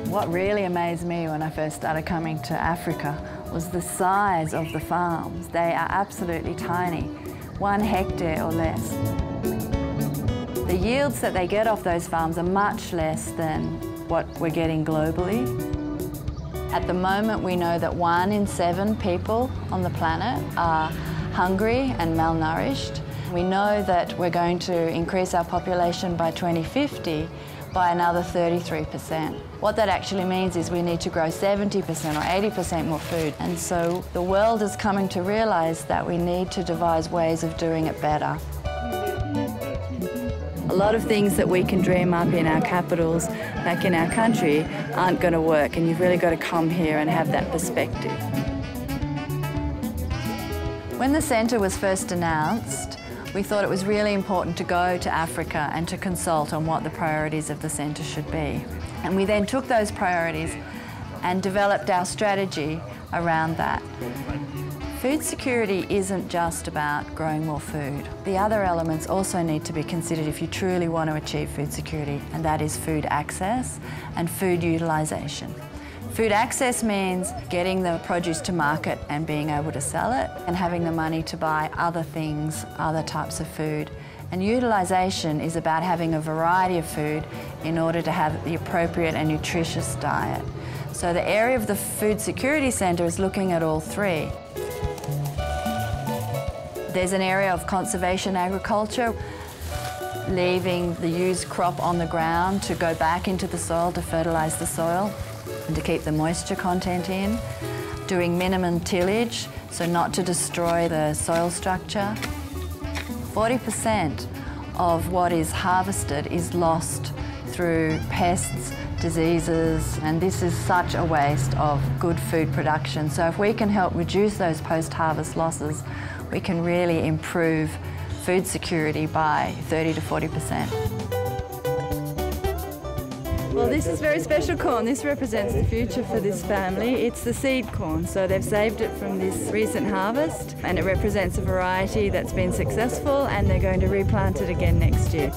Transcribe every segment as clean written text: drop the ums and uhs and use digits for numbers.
What really amazed me when I first started coming to Africa was the size of the farms. They are absolutely tiny, 1 hectare or less. The yields that they get off those farms are much less than what we're getting globally. At the moment, we know that 1 in 7 people on the planet are hungry and malnourished. We know that we're going to increase our population by 2050 by another 33%. What that actually means is we need to grow 70% or 80% more food. And so the world is coming to realise that we need to devise ways of doing it better. A lot of things that we can dream up in our capitals back in our country aren't going to work, and you've really got to come here and have that perspective. When the centre was first announced, we thought it was really important to go to Africa and to consult on what the priorities of the centre should be. And we then took those priorities and developed our strategy around that. Food security isn't just about growing more food. The other elements also need to be considered if you truly want to achieve food security, and that is food access and food utilisation. Food access means getting the produce to market and being able to sell it, and having the money to buy other things, other types of food. And utilisation is about having a variety of food in order to have the appropriate and nutritious diet. So the area of the Food Security Centre is looking at all three. There's an area of conservation agriculture, leaving the used crop on the ground to go back into the soil to fertilise the soil and to keep the moisture content in. Doing minimum tillage, so not to destroy the soil structure. 40% of what is harvested is lost through pests, diseases, and this is such a waste of good food production. So if we can help reduce those post-harvest losses, we can really improve food security by 30 to 40%. Well, this is very special corn. This represents the future for this family. It's the seed corn, so they've saved it from this recent harvest, and it represents a variety that's been successful, and they're going to replant it again next year.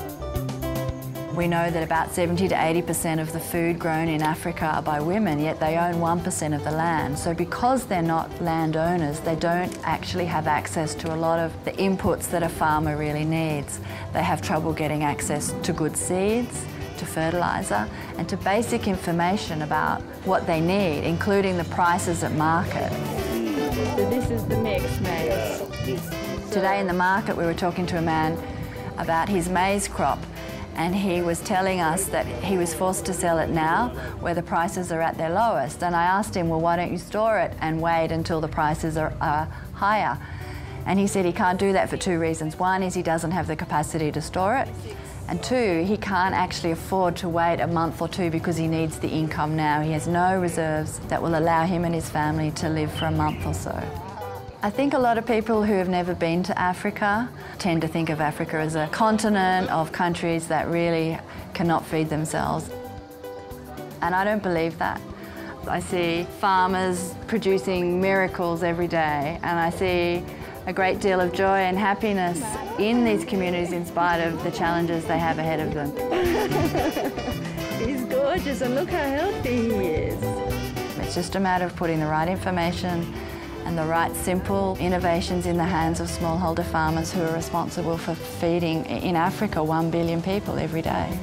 We know that about 70 to 80% of the food grown in Africa are by women, yet they own 1% of the land. So because they're not landowners, they don't actually have access to a lot of the inputs that a farmer really needs. They have trouble getting access to good seeds, to fertiliser, and to basic information about what they need, including the prices at market. So this is the mixed maize. Today in the market we were talking to a man about his maize crop, and he was telling us that he was forced to sell it now where the prices are at their lowest. And I asked him, well, why don't you store it and wait until the prices are higher? And he said he can't do that for 2 reasons. One is he doesn't have the capacity to store it, and 2, he can't actually afford to wait a month or 2 because he needs the income now. He has no reserves that will allow him and his family to live for a month or so. I think a lot of people who have never been to Africa tend to think of Africa as a continent of countries that really cannot feed themselves. And I don't believe that. I see farmers producing miracles every day, and I see a great deal of joy and happiness in these communities in spite of the challenges they have ahead of them. He's gorgeous, and look how healthy he is. It's just a matter of putting the right information and the right simple innovations in the hands of smallholder farmers who are responsible for feeding, in Africa, 1 billion people every day.